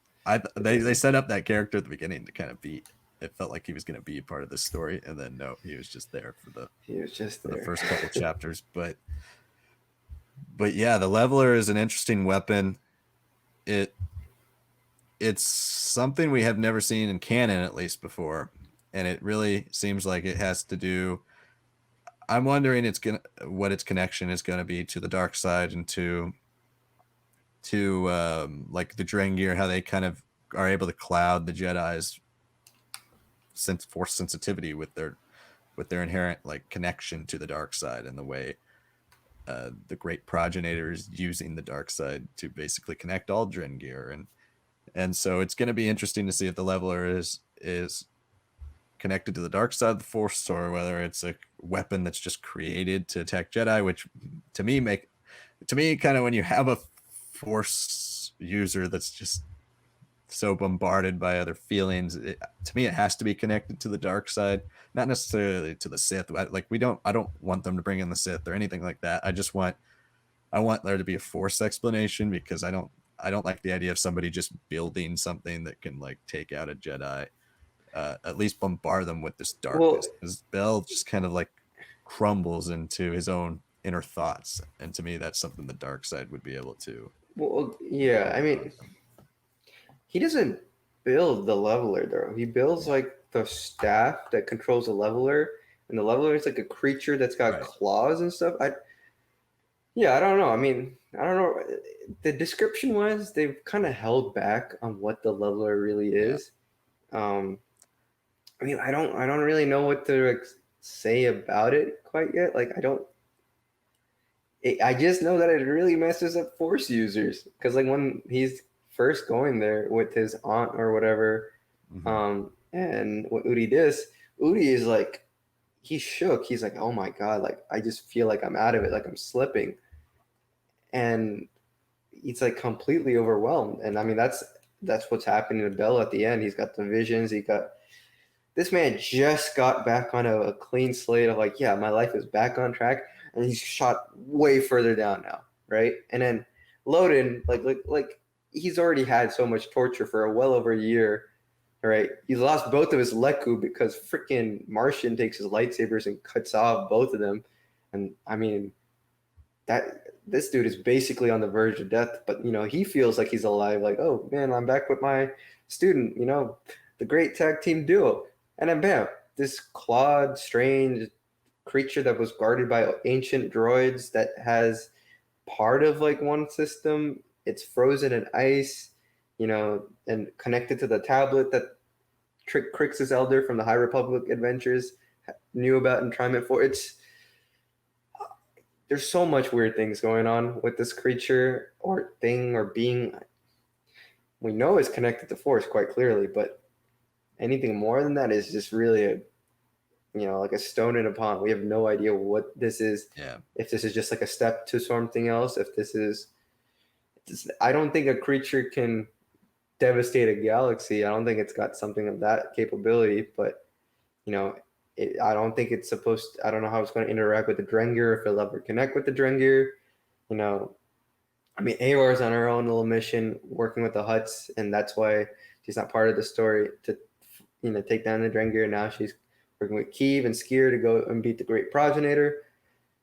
they set up that character at the beginning to kind of it felt like he was going to be a part of the story, and then no, he was just there for the first couple chapters. But yeah, the Leveler is an interesting weapon. It's something we have never seen in canon, at least before, and it really seems like it has to do. I'm wondering what its connection is going to be to the dark side, and to like the Drengir, how they kind of are able to cloud the Jedi's Force sensitivity with their inherent like connection to the dark side, and the way the great progenitor is using the dark side to basically connect all Drengir. And so it's going to be interesting to see if the Leveler is connected to the dark side of the Force, or whether it's a weapon that's just created to attack Jedi, which to me kind of, when you have a Force user that's just so bombarded by other feelings, to me it has to be connected to the dark side, not necessarily to the Sith. Like, I don't want them to bring in the Sith or anything like that. I want there to be a Force explanation, because I don't like the idea of somebody just building something that can like take out a Jedi. At least bombard them with this darkness, because Bell just kind of like crumbles into his own inner thoughts, and to me that's something the dark side would be able to. Well, yeah, I mean, he doesn't build the Leveler though. He builds like the staff that controls the Leveler, and the Leveler is like a creature that's got claws and stuff. Yeah, I don't know. I mean, I don't know. The description was they've kind of held back on what the leveler really Yeah. is. Um, I mean, I don't really know what to like, say about it quite yet. Like, I don't. I just know that it really messes up Force users because, like, when he's first going there with his aunt or whatever, Hmm. and what Udi does, Udi is like, he's shook. He's like, oh my god, like I just feel like I'm out of it, like I'm slipping, and he's like completely overwhelmed. And I mean, that's what's happening to Bell at the end. He's got the visions. He got this man just got back on a clean slate of like, yeah, my life is back on track, and he's shot way further down now, right? And then Loden, like he's already had so much torture for a well over a year, right? He's lost both of his Leku because freaking Marchion takes his lightsabers and cuts off both of them, and I mean that this dude is basically on the verge of death, but he feels like he's alive. Like, oh man, I'm back with my student. The great tag team duo, and then bam, this clawed, strange creature that was guarded by ancient droids that has part of like one system. It's frozen in ice, and connected to the tablet that Crix's Elder from the High Republic adventures knew about in Triment 4. There's so much weird things going on with this creature or thing or being. We know it's connected to Force quite clearly, but anything more than that is just really like a stone in a pond. We have no idea what this is. Yeah. If this is just like a step to something else, if this is, I don't think a creature can devastate a galaxy. I don't think it's got something of that capability, but you know, I don't think it's supposed to, I don't know how it's going to interact with the Drengir, if it'll ever connect with the Drengir. You know, I mean, Aor's on her own little mission working with the Hutts, and that's why she's not part of the story to, take down the Drengir. Now she's working with Keeve and Skier to go and beat the Great Progenitor.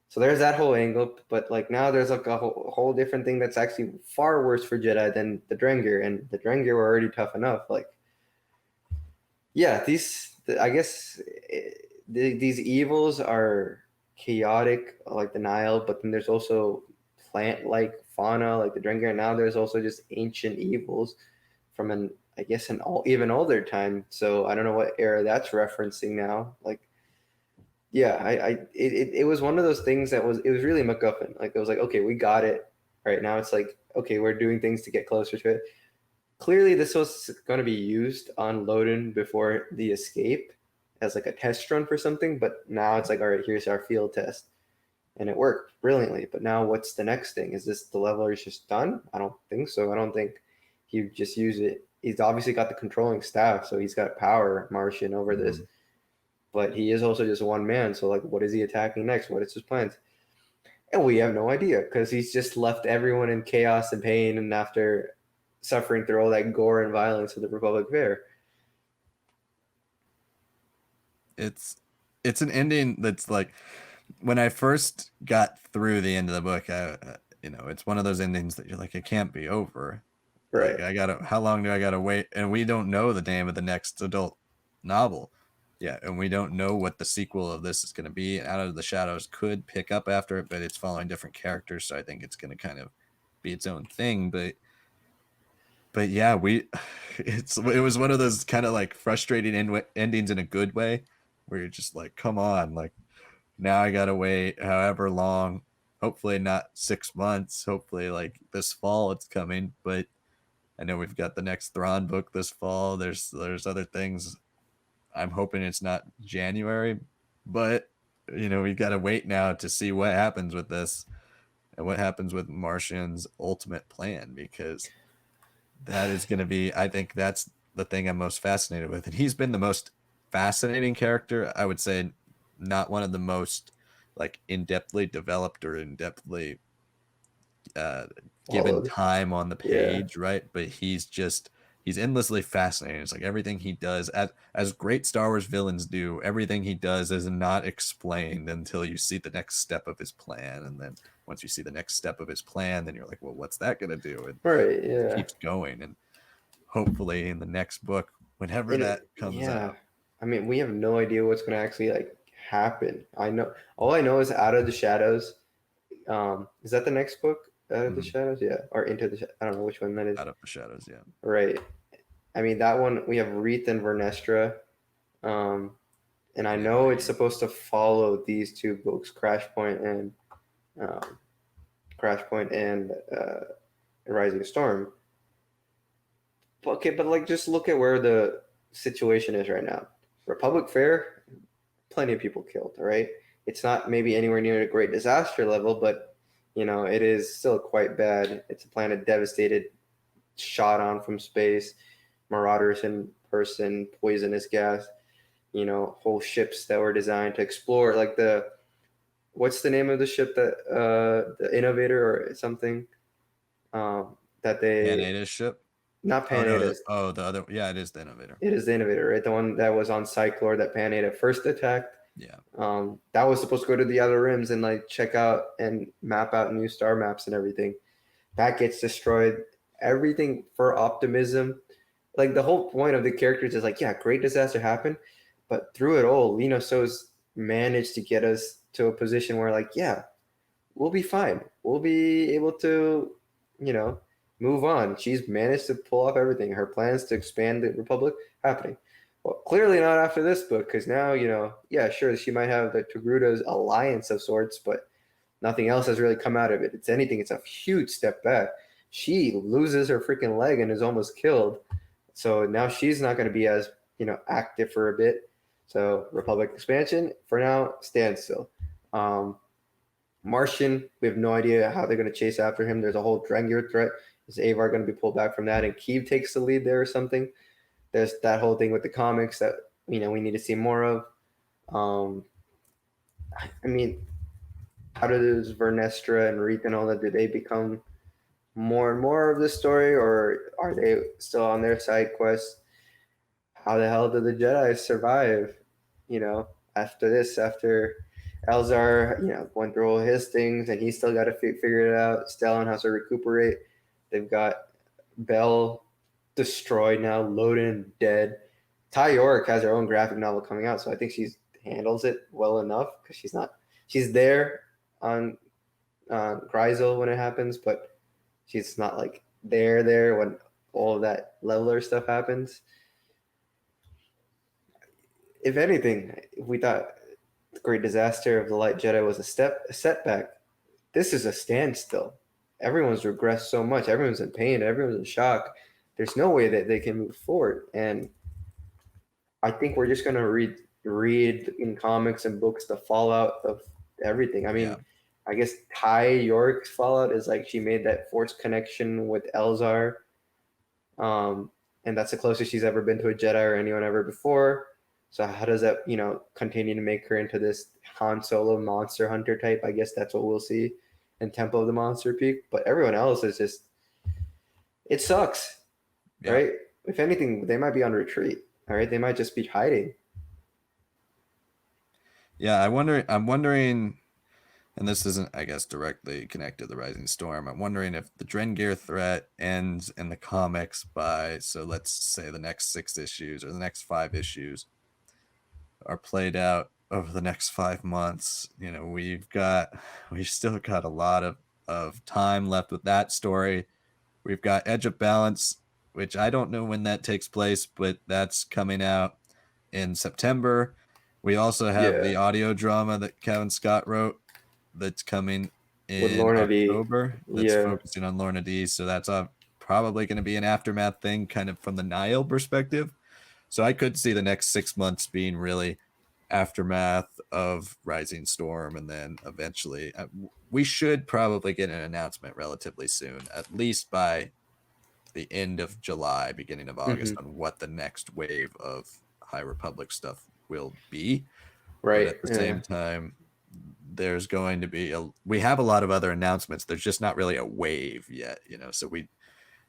So there's that whole angle, but like now there's like a whole different thing that's actually far worse for Jedi than the Drengir, and the Drengir were already tough enough. Like, yeah, I guess these evils are chaotic, like the Nihil, but then there's also plant-like fauna, like the Drengir. And now there's also just ancient evils from I guess, even older time. So I don't know what era that's referencing now. Like, yeah, it was one of those things that it was really MacGuffin. Like, it was like, okay, we got it. Right now, it's like, okay, we're doing things to get closer to it. Clearly, this was going to be used on Loden before the escape as like a test run for something. But now it's like, all right, here's our field test, and it worked brilliantly. But now, what's the next thing? Is this the leveler is just done? I don't think so. I don't think he just use it. He's obviously got the controlling staff, so he's got power, Martian, over this. Mhm. But he is also just one man. So like, what is he attacking next? What is his plans? And we have no idea because he's just left everyone in chaos and pain, and after suffering through all that gore and violence of the Republic Fair. It's an ending that's like, when I first got through the end of the book, it's one of those endings that you're like, it can't be over. Right. Like, how long do I gotta wait? And we don't know the name of the next adult novel. Yeah, and we don't know what the sequel of this is going to be. Out of the Shadows could pick up after it, but it's following different characters, so I think it's going to kind of be its own thing. But yeah, it was one of those kind of like frustrating endings in a good way, where you're just like, come on, like, now I gotta wait however long. Hopefully not 6 months. Hopefully like this fall it's coming. But I know we've got the next Thrawn book this fall. There's other things. I'm hoping it's not January, but we've got to wait now to see what happens with this and what happens with Martian's ultimate plan, because that is going to be, I think that's the thing I'm most fascinated with. And he's been the most fascinating character, I would say, not one of the most like in-depthly developed or in-depthly given Followed. time on the Yeah. page, right? But he's endlessly fascinating. It's like everything he does, as great Star Wars villains do, everything he does is not explained until you see the next step of his plan. And then once you see the next step of his plan, then you're like, well, what's that gonna do? And Right. it Yeah. keeps going. And hopefully in the next book, whenever And that comes yeah. out. I mean, we have no idea what's going to actually like happen. All I know is out of the shadows. Is that the next book? Out of the Mhm. Shadows, yeah, or Into the I don't know which one that is. Out of the Shadows, yeah. Right. I mean that one we have Wreath and Vernestra, um, and I Yeah, know it's supposed to follow these two books, um, Crash Point and Rising Storm. Okay, but like just look at where the situation is right now. Republic Fair, plenty of people killed, right? It's not maybe anywhere near a great disaster level, but it is still quite bad. It's a planet devastated, shot on from space, marauders in person, poisonous gas, whole ships that were designed to explore like what's the name of the ship that the Innovator or something that they Panada's ship. not Oh no. Panada's. Oh, the other. Yeah, it is the Innovator. It is the Innovator, right? The one that was on Cyclor that Panada first attacked. Yeah. That was supposed to go to the other rims and like check out and map out new star maps and everything. That gets destroyed. Everything for optimism. Like the whole point of the characters is like, yeah, great disaster happened, but through it all, Lina Soh's managed to get us to a position where like, yeah, we'll be fine. We'll be able to, you know, move on. She's managed to pull off everything. Her plans to expand the Republic happening. Well, clearly not after this book, because now, yeah, sure, she might have the Togruta's alliance of sorts, but nothing else has really come out of it. It's anything, it's a huge step back. She loses her freaking leg and is almost killed. So now she's not going to be as, active for a bit. So Republic expansion, for now, standstill. Um, Marchion, we have no idea how they're going to chase after him. There's a whole Drengir threat. Is Avar going to be pulled back from that and Keeve takes the lead there or something? There's that whole thing with the comics that we need to see more of. Um, I mean, how does Vernestra and Reith and all that, do they become more and more of the story, or are they still on their side quest? How the hell did the Jedi survive? After this, after Elzar, went through all his things, and he's still got to figure it out. Stellan has to recuperate. They've got Bell destroyed now, Loden dead. Ty Yorrick has her own graphic novel coming out, so I think she handles it well enough because she's there on Grisel when it happens, but she's not like there when all of that leveler stuff happens. If anything, if we thought the great disaster of the Light Jedi was a setback, this is a standstill. Everyone's regressed so much. Everyone's in pain. Everyone's in shock. There's no way that they can move forward. And I think we're just gonna read in comics and books the fallout of everything. I mean, Yeah. I guess Ty York's fallout is like she made that force connection with Elzar, and that's the closest she's ever been to a Jedi or anyone ever before. So how does that continue to make her into this Han Solo monster hunter type? I guess that's what we'll see in Temple of the Monster Peak. But everyone else is just, it sucks, Yeah. right? If anything, they might be on retreat. All right, they might just be hiding. Yeah. I'm wondering, and this isn't, I guess, directly connected to the Rising Storm. I'm wondering if the Drengir threat ends in the comics by, so let's say the next 6 issues or the next 5 issues are played out over the next 5 months. We've still got a lot of time left with that story. We've got Edge of Balance, which I don't know when that takes place, but that's coming out in September. We also have the audio drama that Cavan Scott wrote that's coming With in Lourna Dee. October that's Yeah. focusing on Lourna Dee. So that's probably going to be an aftermath thing kind of from the Nihil perspective. So I could see the next 6 months being really aftermath of Rising Storm, and then eventually we should probably get an announcement relatively soon, at least by the end of July, beginning of August, on what the next wave of High Republic stuff will be. But Right. at the Yeah. same time, there's going to be we have a lot of other announcements. There's just not really a wave yet, so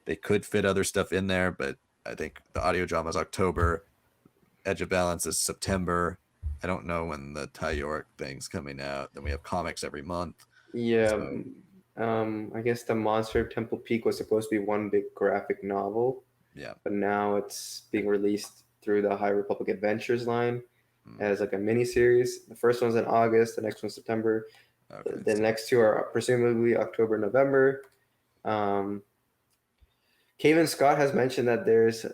they could fit other stuff in there, but I think the audio drama is October, Edge of Balance is September. I don't know when the Ty York thing's coming out. Then we have comics every month. Yeah. So I guess the Monster of Temple Peak was supposed to be one big graphic novel, yeah. but now it's being released through the High Republic Adventures line as like a mini series. The first one's in August, the next one's September. Okay. The next two are presumably October, November. Um, Cavan Scott has mentioned that there's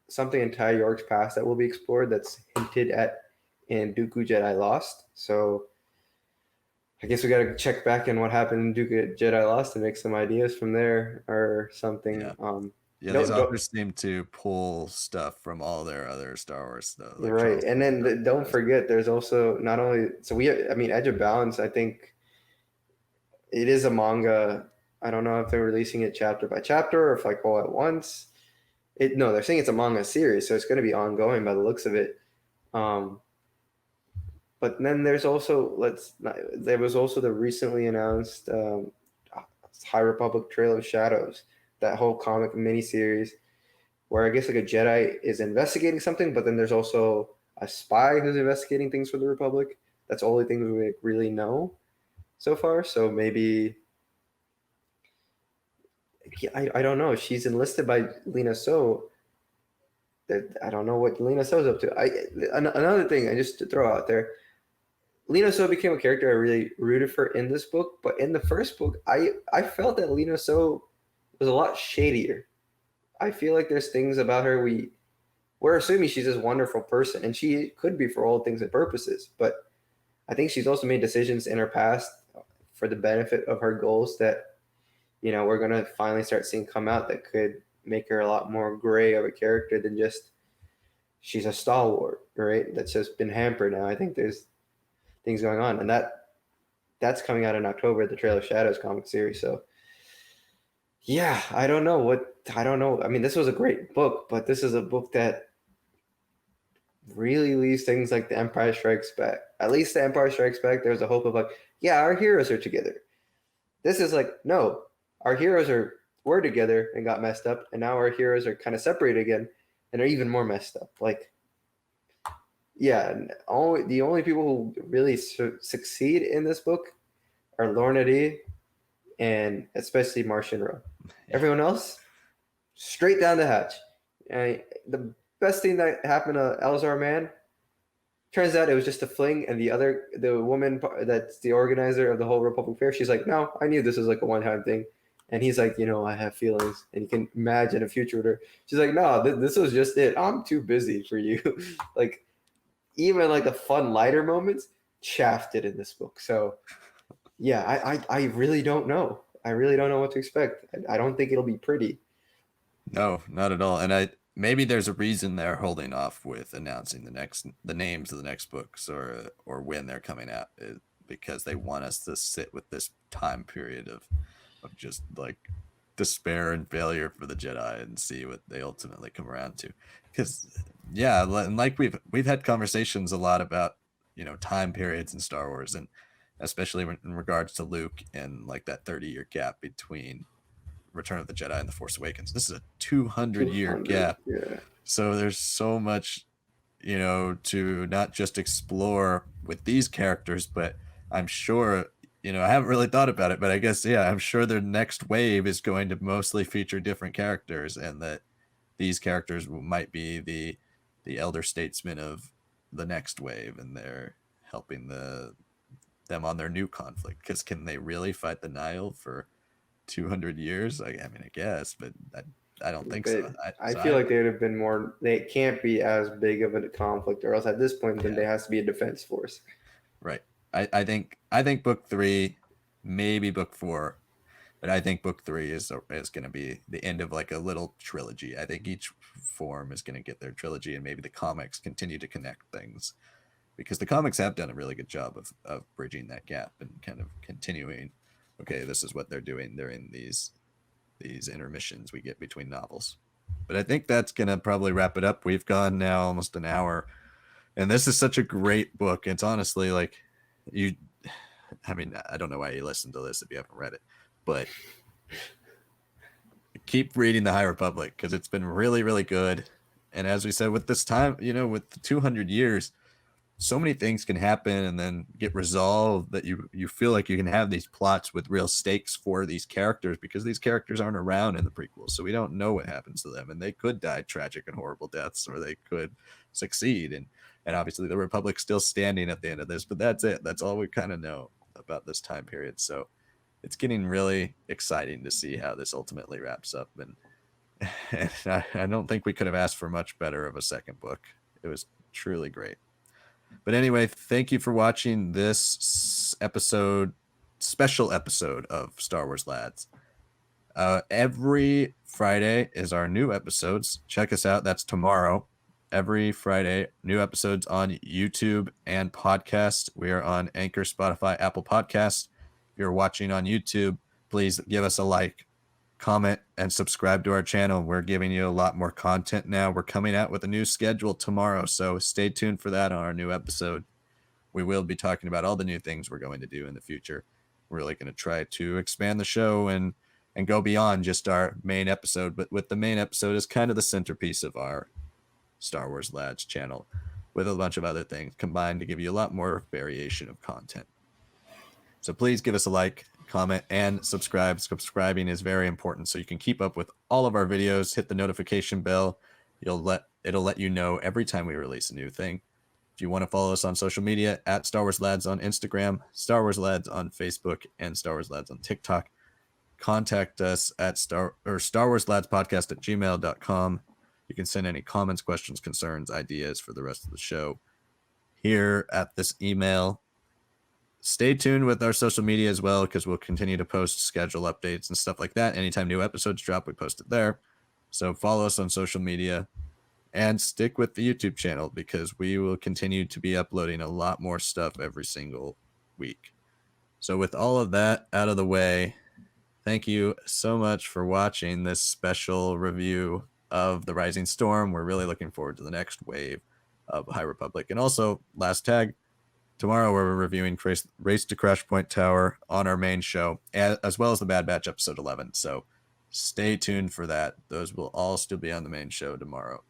something in Ty York's past that will be explored that's hinted at in Dooku Jedi Lost. So I guess we got to check back in what happened in Dooku Jedi Lost and make some ideas from there or something. Yeah. Yeah, No, these don't, authors seem to pull stuff from all their other Star Wars stuff, like right. Charles. And then don't forget, there's also not only I mean, Edge of Balance. I think it is a manga. I don't know if they're releasing it chapter by chapter or if like all at once. No, they're saying it's a manga series, so it's going to be ongoing by the looks of it. Um, but then there's also there was also the recently announced High Republic Trail of Shadows, that whole comic miniseries where I guess like a Jedi is investigating something, but then there's also a spy who's investigating things for the Republic. That's the only thing we really know so far. So maybe I don't know. She's enlisted by Lina Soh. I don't know what Lina Soh's up to. Another thing I just to throw out there. Lina Soh became a character I really rooted for in this book, but in the first book, I felt that Lina Soh was a lot shadier. I feel like there's things about her we're assuming she's this wonderful person, and she could be for all things and purposes, but I think she's also made decisions in her past for the benefit of her goals that we're gonna finally start seeing come out that could make her a lot more gray of a character than just she's a stalwart, right? That's just been hampered now. I think there's things going on, and that's coming out in October, the Trail of Shadows comic series. So yeah, I don't know. I mean, this was a great book, but this is a book that really leaves things like The Empire Strikes Back. At least The Empire Strikes Back, there's a hope of like, yeah, our heroes are together. This is like, no, our heroes were together and got messed up, and now our heroes are kind of separated again and are even more messed up. Like, yeah, the only people who really succeed in this book are Lourna Dee and especially Marchion Ro. Everyone else, straight down the hatch. The best thing that happened to Elzar Mann, turns out it was just a fling, and the woman that's the organizer of the whole Republic Fair, she's like, no, I knew this was like a one-time thing. And he's like, I have feelings, and you can imagine a future with her. She's like, no, this was just it. I'm too busy for you. Like, even like the fun, lighter moments, shafted in this book. So, yeah, I really don't know. I really don't know what to expect. I don't think it'll be pretty. No, not at all. And maybe there's a reason they're holding off with announcing the names of the next books or when they're coming out, because they want us to sit with this time period of just like despair and failure for the Jedi and see what they ultimately come around to. Because yeah, and like we've had conversations a lot about time periods in Star Wars, and especially in regards to Luke and like that 30-year gap between Return of the Jedi and The Force Awakens. This is a 200-year gap. Yeah. So there's so much, to not just explore with these characters, but I'm sure, I haven't really thought about it, but I guess, yeah, I'm sure their next wave is going to mostly feature different characters, and that these characters might be the elder statesmen of the next wave, and they're helping them on their new conflict. Because can they really fight the Nihil for 200 years? I mean, I guess, but I don't think so. I feel like they would have been more. They can't be as big of a conflict, or else at this point, then there has to be a defense force. Right. I think book 3, maybe book 4, but I think book 3 is going to be the end of like a little trilogy. I think each form is going to get their trilogy, and maybe the comics continue to connect things, because the comics have done a really good job of bridging that gap and kind of continuing. Okay, this is what they're doing. They're in these intermissions we get between novels. But I think that's going to probably wrap it up. We've gone now almost an hour, and this is such a great book. It's honestly like I mean, I don't know why you listen to this if you haven't read it, but keep reading the High Republic, because it's been really, really good. And as we said, with this time, with the 200 years, so many things can happen and then get resolved that you feel like you can have these plots with real stakes for these characters, because these characters aren't around in the prequels, so we don't know what happens to them, and they could die tragic and horrible deaths, or they could succeed, and obviously the Republic's still standing at the end of this, but that's it. That's all we kind of know about this time period. So it's getting really exciting to see how this ultimately wraps up. And I don't think we could have asked for much better of a second book. It was truly great. But anyway, thank you for watching this special episode of Star Wars Lads. Every Friday is our new episodes. Check us out. That's tomorrow. Every Friday, new episodes on YouTube and podcast. We are on Anchor, Spotify, Apple Podcasts. If you're watching on YouTube, please give us a like, comment, and subscribe to our channel. We're giving you a lot more content now. We're coming out with a new schedule tomorrow, so stay tuned for that on our new episode. We will be talking about all the new things we're going to do in the future. We're really going to try to expand the show and go beyond just our main episode, but with the main episode is kind of the centerpiece of our Star Wars Lads channel, with a bunch of other things combined to give you a lot more variation of content. So please give us a like, comment, and subscribe. Subscribing is very important so you can keep up with all of our videos. Hit the notification bell. It'll let you know every time we release a new thing. If you want to follow us on social media, at Star Wars Lads on Instagram, Star Wars Lads on Facebook, and Star Wars Lads on TikTok. Contact us at Star Wars Lads Podcast at gmail.com. You can send any comments, questions, concerns, ideas for the rest of the show here at this email. Stay tuned with our social media as well, because we'll continue to post schedule updates and stuff like that. Anytime new episodes drop, we post it there. So follow us on social media and stick with the YouTube channel, because we will continue to be uploading a lot more stuff every single week. So with all of that out of the way, thank you so much for watching this special review of The Rising Storm. We're really looking forward to the next wave of High Republic. And also, last tag, tomorrow we're reviewing Race to Crash Point Tower on our main show, as well as the Bad Batch episode 11. So stay tuned for that. Those will all still be on the main show tomorrow.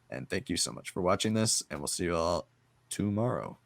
And thank you so much for watching this, and we'll see you all tomorrow.